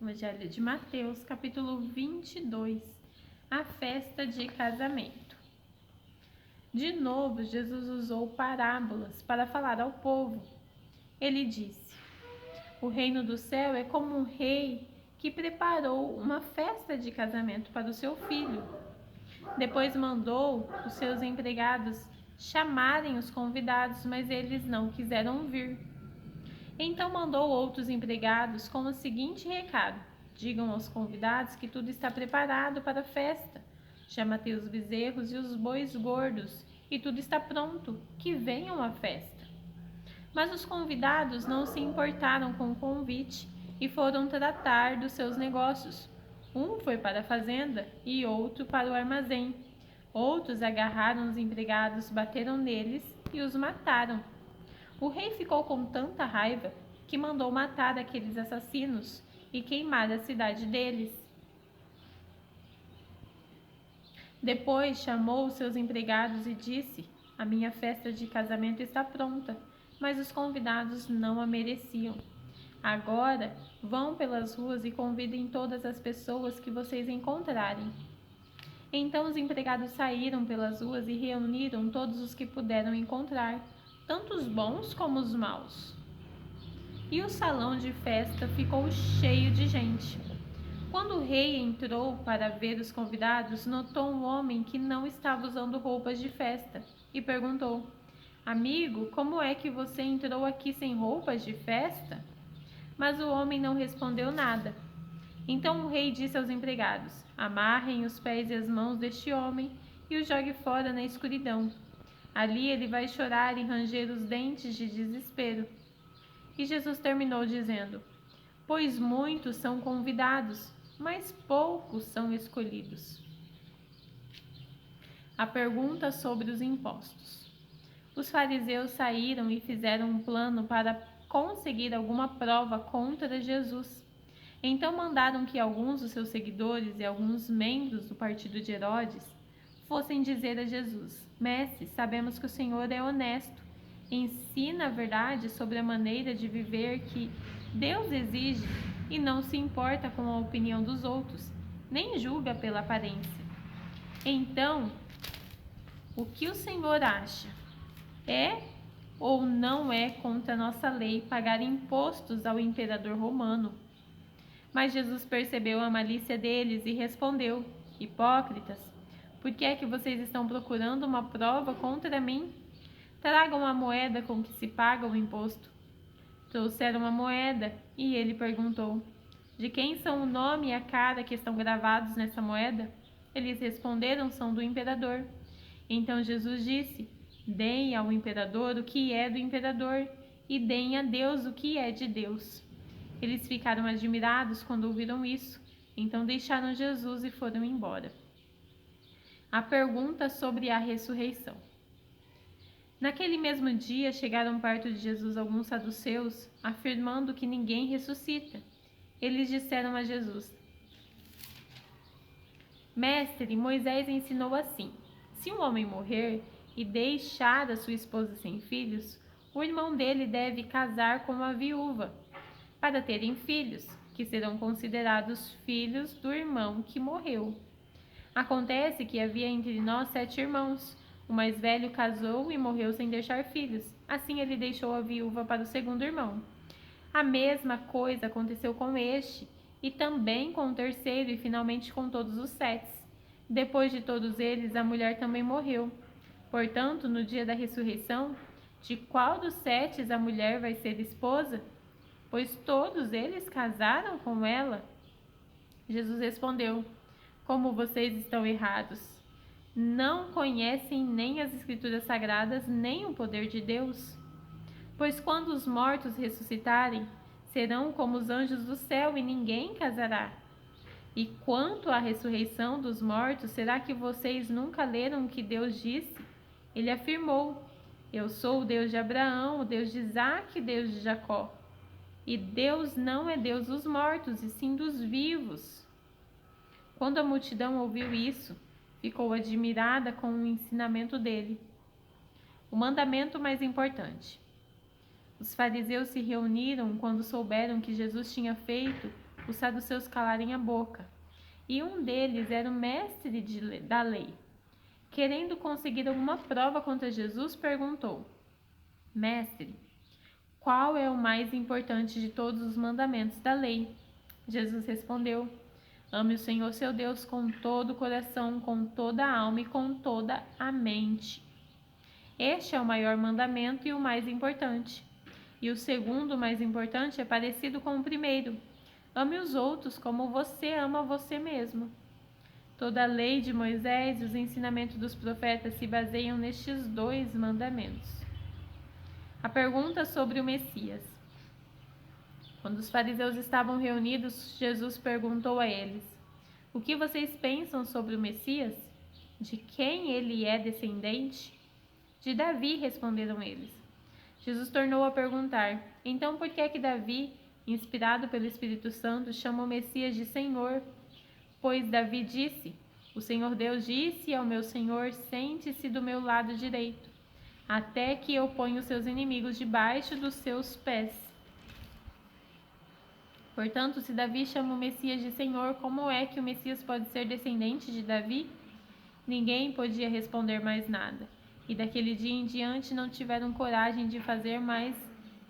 Evangelho de Mateus, capítulo 22, a festa de casamento. De novo, Jesus usou parábolas para falar ao povo. Ele disse: o reino do céu é como um rei que preparou uma festa de casamento para o seu filho. Depois mandou os seus empregados chamarem os convidados, mas eles não quiseram vir. Então mandou outros empregados com o seguinte recado: digam aos convidados que tudo está preparado para a festa. Já matei os bezerros e os bois gordos, e tudo está pronto, que venham à festa. Mas os convidados não se importaram com o convite e foram tratar dos seus negócios. Um foi para a fazenda e outro para o armazém. Outros agarraram os empregados, bateram neles e os mataram. O rei ficou com tanta raiva que mandou matar aqueles assassinos e queimar a cidade deles. Depois chamou os seus empregados e disse: a minha festa de casamento está pronta, mas os convidados não a mereciam. Agora vão pelas ruas e convidem todas as pessoas que vocês encontrarem. Então os empregados saíram pelas ruas e reuniram todos os que puderam encontrar, tanto os bons como os maus. E o salão de festa ficou cheio de gente. Quando o rei entrou para ver os convidados, notou um homem que não estava usando roupas de festa e perguntou: amigo, como é que você entrou aqui sem roupas de festa? Mas o homem não respondeu nada. Então o rei disse aos empregados: amarrem os pés e as mãos deste homem e o jogue fora na escuridão. Ali ele vai chorar e ranger os dentes de desespero. E Jesus terminou dizendo: pois muitos são convidados, mas poucos são escolhidos. A pergunta sobre os impostos. Os fariseus saíram e fizeram um plano para conseguir alguma prova contra Jesus. Então mandaram que alguns dos seus seguidores e alguns membros do partido de Herodes fossem dizer a Jesus: mestre, sabemos que o Senhor é honesto, ensina a verdade sobre a maneira de viver que Deus exige e não se importa com a opinião dos outros, nem julga pela aparência. Então, o que o Senhor acha? É ou não é contra nossa lei pagar impostos ao imperador romano? Mas Jesus percebeu a malícia deles e respondeu: hipócritas, por que é que vocês estão procurando uma prova contra mim? Tragam a moeda com que se paga o imposto. Trouxeram uma moeda e ele perguntou: de quem são o nome e a cara que estão gravados nessa moeda? Eles responderam: são do imperador. Então Jesus disse: deem ao imperador o que é do imperador e deem a Deus o que é de Deus. Eles ficaram admirados quando ouviram isso, então deixaram Jesus e foram embora. A pergunta sobre a ressurreição. Naquele mesmo dia chegaram perto de Jesus alguns saduceus, afirmando que ninguém ressuscita. Eles disseram a Jesus: mestre, Moisés ensinou assim: se um homem morrer e deixar a sua esposa sem filhos, o irmão dele deve casar com uma viúva, para terem filhos, que serão considerados filhos do irmão que morreu. Acontece que havia entre nós 7 irmãos. O mais velho casou e morreu sem deixar filhos. Assim ele deixou a viúva para o segundo irmão. A mesma coisa aconteceu com este, e também com o terceiro, e finalmente com todos os 7. Depois de todos eles, a mulher também morreu. Portanto, no dia da ressurreição, de qual dos 7 a mulher vai ser esposa? Pois todos eles casaram com ela. Jesus respondeu: como vocês estão errados. Não conhecem nem as Escrituras Sagradas, nem o poder de Deus. Pois quando os mortos ressuscitarem, serão como os anjos do céu e ninguém casará. E quanto à ressurreição dos mortos, será que vocês nunca leram o que Deus disse? Ele afirmou: eu sou o Deus de Abraão, o Deus de Isaque e o Deus de Jacó. E Deus não é Deus dos mortos, e sim dos vivos. Quando a multidão ouviu isso, ficou admirada com o ensinamento dele. O mandamento mais importante. Os fariseus se reuniram quando souberam que Jesus tinha feito os saduceus calarem a boca, e um deles era o mestre da lei. Querendo conseguir alguma prova contra Jesus, perguntou: Mestre, qual é o mais importante de todos os mandamentos da lei? Jesus respondeu: Ame o Senhor seu Deus com todo o coração, com toda a alma e com toda a mente. Este é o maior mandamento e o mais importante. E o segundo mais importante é parecido com o primeiro: ame os outros como você ama você mesmo. Toda a lei de Moisés e os ensinamentos dos profetas se baseiam nestes dois mandamentos. A pergunta sobre o Messias. Quando os fariseus estavam reunidos, Jesus perguntou a eles: O que vocês pensam sobre o Messias? De quem ele é descendente? De Davi, responderam eles. Jesus tornou a perguntar: Então por que é que Davi, inspirado pelo Espírito Santo, chama o Messias de Senhor? Pois Davi disse: O Senhor Deus disse ao meu Senhor: Sente-se do meu lado direito, até que eu ponha os seus inimigos debaixo dos seus pés. Portanto, se Davi chama o Messias de Senhor, como é que o Messias pode ser descendente de Davi? Ninguém podia responder mais nada, e daquele dia em diante não tiveram coragem de fazer mais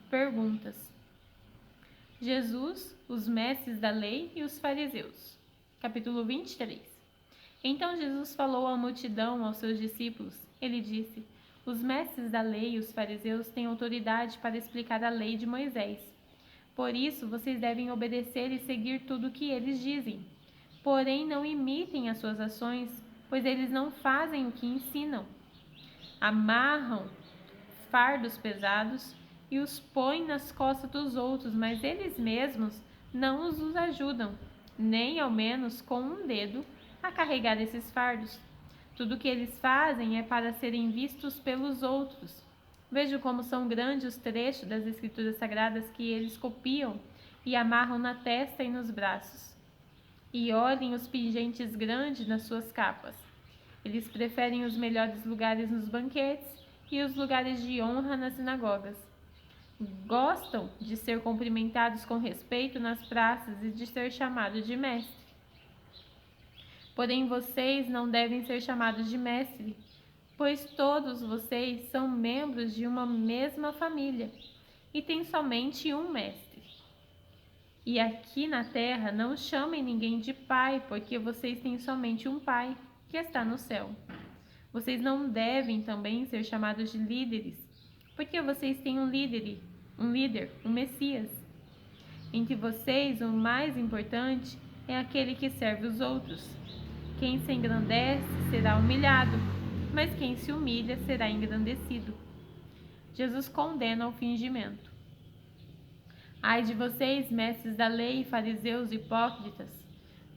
perguntas. Jesus, os mestres da lei e os fariseus. Capítulo 23. Então Jesus falou à multidão, aos seus discípulos. Ele disse: Os mestres da lei e os fariseus têm autoridade para explicar a lei de Moisés. Por isso, vocês devem obedecer e seguir tudo o que eles dizem. Porém, não imitem as suas ações, pois eles não fazem o que ensinam. Amarram fardos pesados e os põem nas costas dos outros, mas eles mesmos não os ajudam, nem ao menos com um dedo, a carregar esses fardos. Tudo o que eles fazem é para serem vistos pelos outros. Vejo como são grandes os trechos das Escrituras Sagradas que eles copiam e amarram na testa e nos braços. E olhem os pingentes grandes nas suas capas. Eles preferem os melhores lugares nos banquetes e os lugares de honra nas sinagogas. Gostam de ser cumprimentados com respeito nas praças e de ser chamados de mestre. Porém, vocês não devem ser chamados de mestre, pois todos vocês são membros de uma mesma família e têm somente um mestre. E aqui na terra não chamem ninguém de pai, porque vocês têm somente um pai, que está no céu. Vocês não devem também ser chamados de líderes, porque vocês têm um líder, um Messias. Entre vocês, o mais importante é aquele que serve os outros. Quem se engrandece será humilhado, mas quem se humilha será engrandecido. Jesus condena o fingimento. Ai de vocês, mestres da lei, fariseus hipócritas,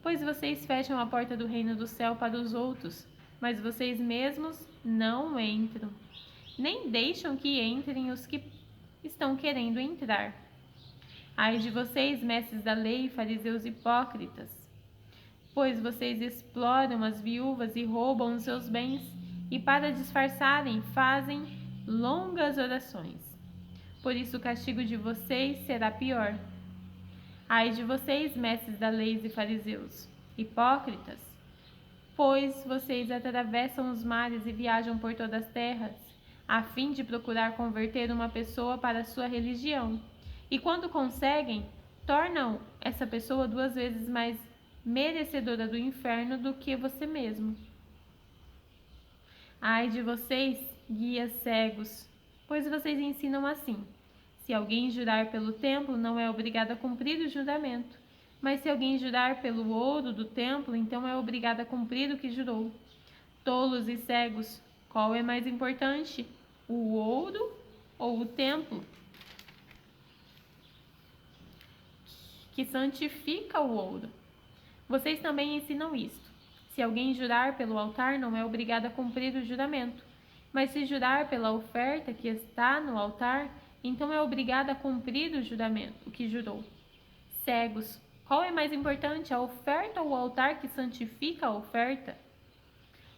pois vocês fecham a porta do reino do céu para os outros, mas vocês mesmos não entram, nem deixam que entrem os que estão querendo entrar. Ai de vocês, mestres da lei, fariseus hipócritas, pois vocês exploram as viúvas e roubam os seus bens, e para disfarçarem fazem longas orações. Por isso o castigo de vocês será pior. Ai de vocês, mestres da lei e fariseus, hipócritas, pois vocês atravessam os mares e viajam por todas as terras, a fim de procurar converter uma pessoa para a sua religião. E quando conseguem, tornam essa pessoa 2 vezes mais merecedora do inferno do que você mesmo. Ai de vocês, guias cegos, pois vocês ensinam assim: se alguém jurar pelo templo, não é obrigado a cumprir o juramento, mas se alguém jurar pelo ouro do templo, então é obrigado a cumprir o que jurou. Tolos e cegos, qual é mais importante, o ouro ou o templo, que santifica o ouro? Vocês também ensinam isto. Se alguém jurar pelo altar, não é obrigado a cumprir o juramento, mas se jurar pela oferta que está no altar, então é obrigado a cumprir o juramento, o que jurou. Cegos, qual é mais importante, a oferta ou o altar que santifica a oferta?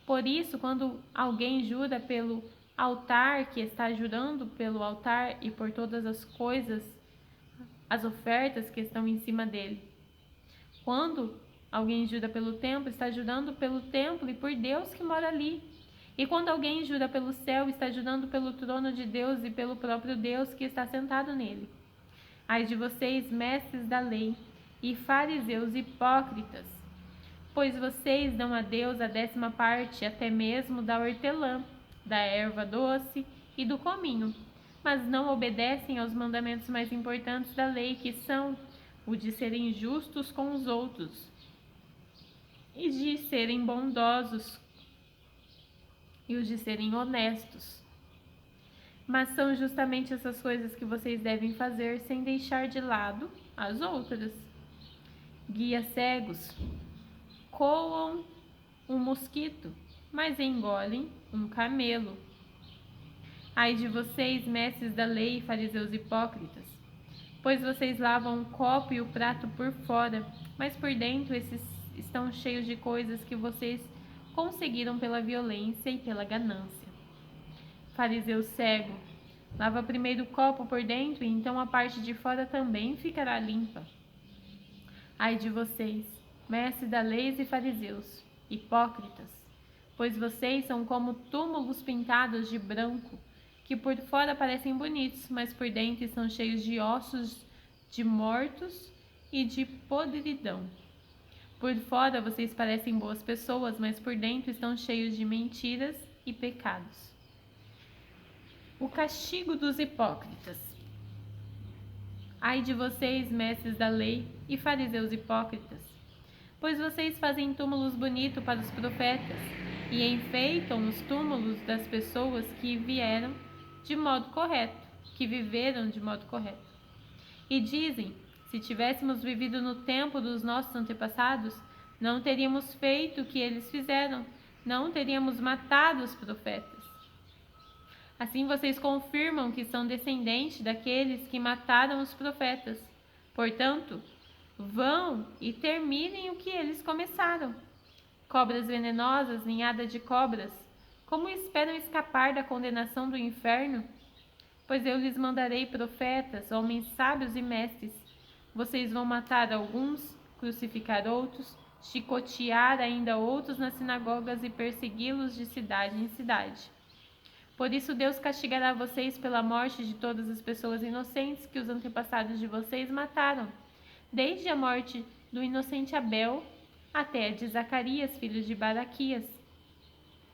Por isso, quando alguém jura pelo altar, que está jurando pelo altar e por todas as coisas, as ofertas que estão em cima dele. Quando alguém jura pelo templo, está jurando pelo templo e por Deus que mora ali. E quando alguém jura pelo céu, está jurando pelo trono de Deus e pelo próprio Deus que está sentado nele. Ai de vocês, mestres da lei, e fariseus hipócritas, pois vocês dão a Deus a 10ª parte, até mesmo da hortelã, da erva doce e do cominho, mas não obedecem aos mandamentos mais importantes da lei, que são o de serem justos com os outros e de serem bondosos e os de serem honestos. Mas são justamente essas coisas que vocês devem fazer sem deixar de lado as outras. Guias cegos coam um mosquito, mas engolem um camelo. Ai de vocês, mestres da lei e fariseus hipócritas, pois vocês lavam o copo e o prato por fora, mas por dentro esses estão cheios de coisas que vocês conseguiram pela violência e pela ganância. Fariseu cego, lava primeiro o copo por dentro e então a parte de fora também ficará limpa. Ai de vocês, mestres da lei e fariseus, hipócritas, pois vocês são como túmulos pintados de branco, que por fora parecem bonitos, mas por dentro estão cheios de ossos de mortos e de podridão. Por fora vocês parecem boas pessoas, mas por dentro estão cheios de mentiras e pecados. O castigo dos hipócritas. Ai de vocês, mestres da lei e fariseus hipócritas, pois vocês fazem túmulos bonitos para os profetas e enfeitam os túmulos das pessoas que viveram de modo correto. E dizem: se tivéssemos vivido no tempo dos nossos antepassados, não teríamos feito o que eles fizeram, não teríamos matado os profetas. Assim vocês confirmam que são descendentes daqueles que mataram os profetas. Portanto, vão e terminem o que eles começaram. Cobras venenosas, ninhada de cobras, como esperam escapar da condenação do inferno? Pois eu lhes mandarei profetas, homens sábios e mestres. Vocês vão matar alguns, crucificar outros, chicotear ainda outros nas sinagogas e persegui-los de cidade em cidade. Por isso Deus castigará vocês pela morte de todas as pessoas inocentes que os antepassados de vocês mataram, desde a morte do inocente Abel até a de Zacarias, filho de Baraquias,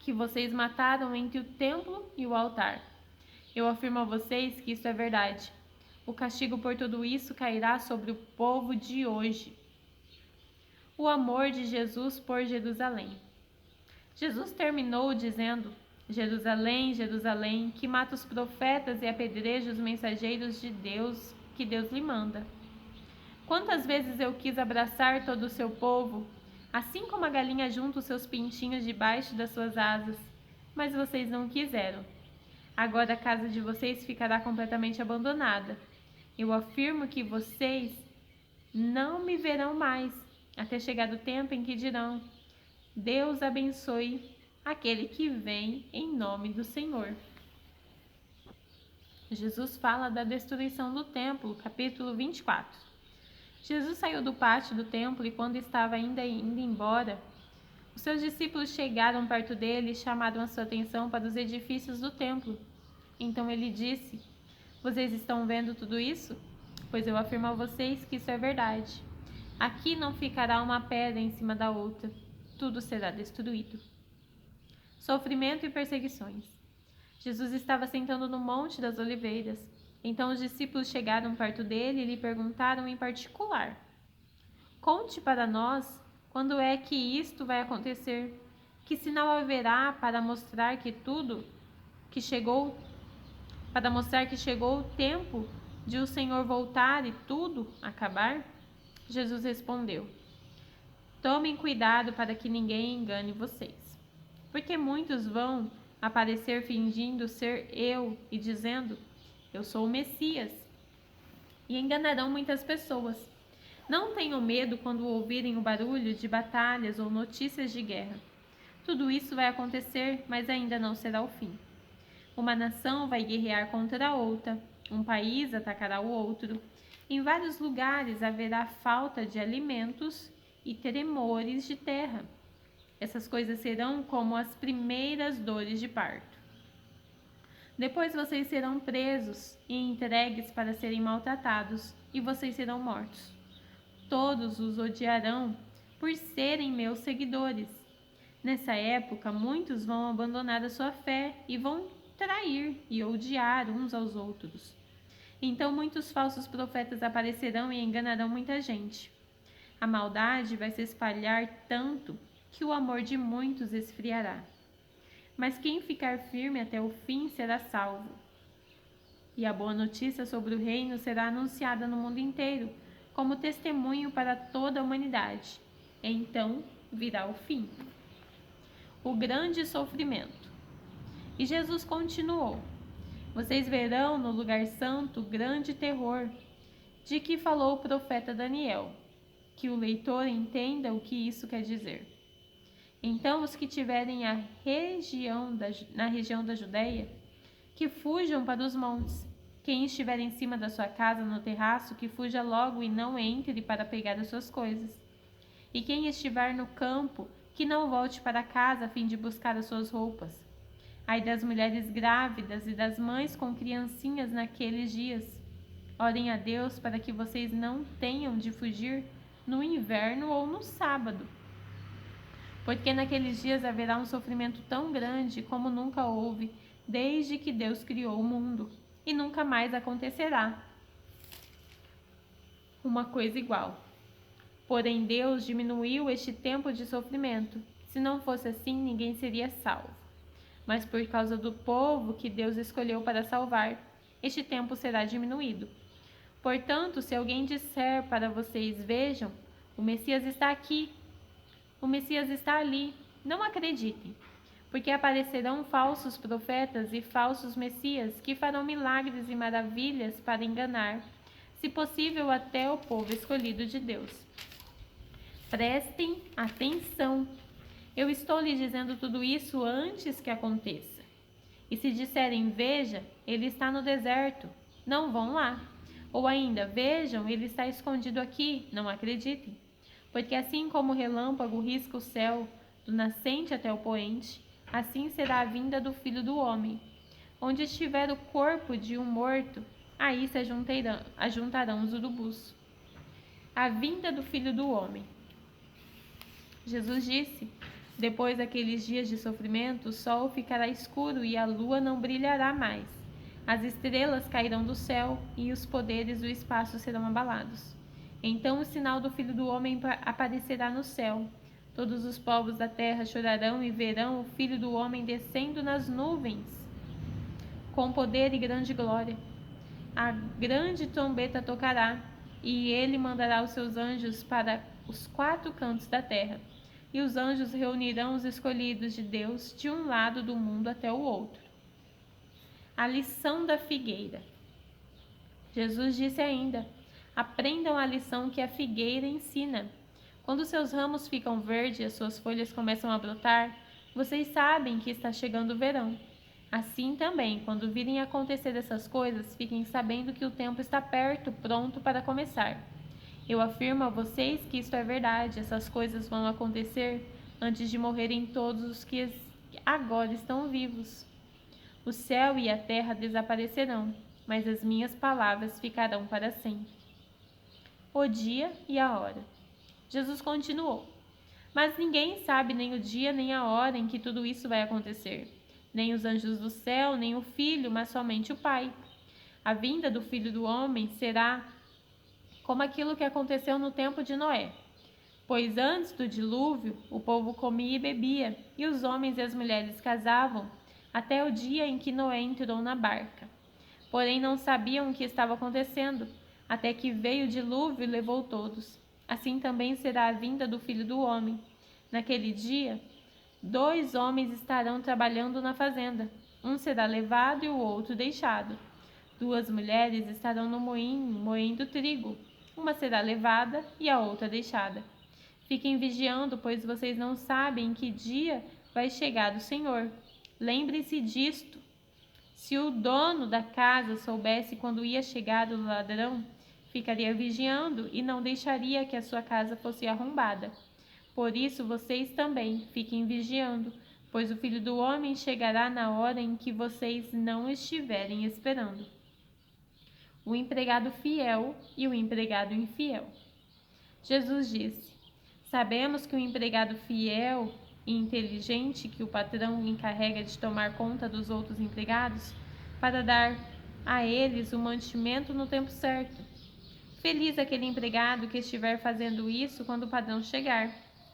que vocês mataram entre o templo e o altar. Eu afirmo a vocês que isso é verdade. O castigo por tudo isso cairá sobre o povo de hoje. O amor de Jesus por Jerusalém. Jesus terminou dizendo: Jerusalém, Jerusalém, que mata os profetas e apedreja os mensageiros de Deus, que Deus lhe manda. Quantas vezes eu quis abraçar todo o seu povo, assim como a galinha junta os seus pintinhos debaixo das suas asas, mas vocês não quiseram. Agora a casa de vocês ficará completamente abandonada. Eu afirmo que vocês não me verão mais, até chegar o tempo em que dirão: Deus abençoe aquele que vem em nome do Senhor. Jesus fala da destruição do templo, capítulo 24. Jesus saiu do pátio do templo e quando estava ainda indo embora, os seus discípulos chegaram perto dele e chamaram a sua atenção para os edifícios do templo. Então ele disse: Vocês estão vendo tudo isso? Pois eu afirmo a vocês que isso é verdade. Aqui não ficará uma pedra em cima da outra, tudo será destruído. Sofrimento e perseguições. Jesus estava sentando no Monte das Oliveiras. Então os discípulos chegaram perto dele e lhe perguntaram em particular: Conte para nós quando é que isto vai acontecer? Que sinal haverá para mostrar que chegou o tempo de o Senhor voltar e tudo acabar? Jesus respondeu: Tomem cuidado para que ninguém engane vocês. Porque muitos vão aparecer fingindo ser eu e dizendo: Eu sou o Messias, e enganarão muitas pessoas. Não tenham medo quando ouvirem o barulho de batalhas ou notícias de guerra. Tudo isso vai acontecer, mas ainda não será o fim. Uma nação vai guerrear contra a outra, um país atacará o outro. Em vários lugares haverá falta de alimentos e tremores de terra. Essas coisas serão como as primeiras dores de parto. Depois vocês serão presos e entregues para serem maltratados, e vocês serão mortos. Todos os odiarão por serem meus seguidores. Nessa época, muitos vão abandonar a sua fé e vão trair e odiar uns aos outros. Então muitos falsos profetas aparecerão e enganarão muita gente. A maldade vai se espalhar tanto que o amor de muitos esfriará. Mas quem ficar firme até o fim será salvo. E a boa notícia sobre o reino será anunciada no mundo inteiro, como testemunho para toda a humanidade. Então virá o fim. O grande sofrimento. E Jesus continuou: vocês verão no lugar santo grande terror, de que falou o profeta Daniel, que o leitor entenda o que isso quer dizer. Então os que tiverem na região da Judeia, que fujam para os montes. Quem estiver em cima da sua casa no terraço, que fuja logo e não entre para pegar as suas coisas. E quem estiver no campo, que não volte para casa a fim de buscar as suas roupas. Ai das mulheres grávidas e das mães com criancinhas naqueles dias. Orem a Deus para que vocês não tenham de fugir no inverno ou no sábado. Porque naqueles dias haverá um sofrimento tão grande como nunca houve, desde que Deus criou o mundo, e nunca mais acontecerá uma coisa igual. Porém, Deus diminuiu este tempo de sofrimento. Se não fosse assim, ninguém seria salvo. Mas por causa do povo que Deus escolheu para salvar, este tempo será diminuído. Portanto, se alguém disser para vocês: vejam, o Messias está aqui, o Messias está ali, não acreditem, porque aparecerão falsos profetas e falsos messias que farão milagres e maravilhas para enganar, se possível, até o povo escolhido de Deus. Prestem atenção. Eu estou lhe dizendo tudo isso antes que aconteça. E se disserem: veja, ele está no deserto, não vão lá. Ou ainda: vejam, ele está escondido aqui, não acreditem. Porque assim como o relâmpago risca o céu, do nascente até o poente, assim será a vinda do Filho do Homem. Onde estiver o corpo de um morto, aí se ajuntarão os urubus. A vinda do Filho do Homem. Jesus disse: depois daqueles dias de sofrimento, o sol ficará escuro e a lua não brilhará mais. As estrelas cairão do céu e os poderes do espaço serão abalados. Então o sinal do Filho do Homem aparecerá no céu. Todos os povos da terra chorarão e verão o Filho do Homem descendo nas nuvens, com poder e grande glória. A grande trombeta tocará, e ele mandará os seus anjos para os 4 cantos da terra. E os anjos reunirão os escolhidos de Deus de um lado do mundo até o outro. A lição da figueira. Jesus disse ainda: aprendam a lição que a figueira ensina. Quando seus ramos ficam verdes e as suas folhas começam a brotar, vocês sabem que está chegando o verão. Assim também, quando virem acontecer essas coisas, fiquem sabendo que o tempo está perto, pronto para começar. Eu afirmo a vocês que isto é verdade. Essas coisas vão acontecer antes de morrerem todos os que agora estão vivos. O céu e a terra desaparecerão, mas as minhas palavras ficarão para sempre. O dia e a hora. Jesus continuou: mas ninguém sabe nem o dia nem a hora em que tudo isso vai acontecer. Nem os anjos do céu, nem o Filho, mas somente o Pai. A vinda do Filho do Homem será como aquilo que aconteceu no tempo de Noé. Pois antes do dilúvio, o povo comia e bebia, e os homens e as mulheres casavam, até o dia em que Noé entrou na barca. Porém não sabiam o que estava acontecendo, até que veio o dilúvio e levou todos. Assim também será a vinda do Filho do Homem. Naquele dia, 2 homens estarão trabalhando na fazenda. Um será levado e o outro deixado. 2 mulheres estarão no moinho, moendo trigo. Uma será levada e a outra deixada. Fiquem vigiando, pois vocês não sabem em que dia vai chegar o Senhor. Lembrem-se disto. Se o dono da casa soubesse quando ia chegar o ladrão, Ficaria vigiando e não deixaria que a sua casa fosse arrombada. Por isso vocês também fiquem vigiando, pois o Filho do Homem chegará na hora em que vocês não estiverem esperando. O empregado fiel e o empregado infiel. Jesus disse: Sabemos que o empregado fiel e inteligente que o patrão encarrega de tomar conta dos outros empregados para dar a eles o mantimento no tempo certo. Feliz aquele empregado que estiver fazendo isso quando o patrão chegar.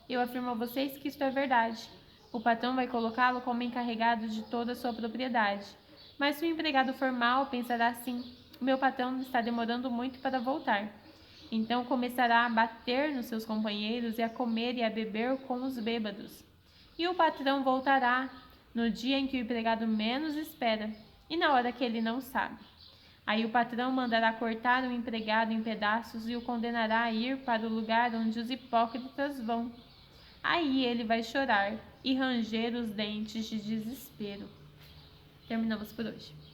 Eu afirmo a vocês que isto é verdade. O patrão vai colocá-lo como encarregado de toda a sua propriedade. Mas se o empregado for mau, pensará assim: meu patrão está demorando muito para voltar. Então começará a bater nos seus companheiros e a comer e a beber com os bêbados. E o patrão voltará no dia em que o empregado menos espera e na hora que ele não sabe. Aí o patrão mandará cortar o empregado em pedaços e o condenará a ir para o lugar onde os hipócritas vão. Aí ele vai chorar e ranger os dentes de desespero. Terminamos por hoje.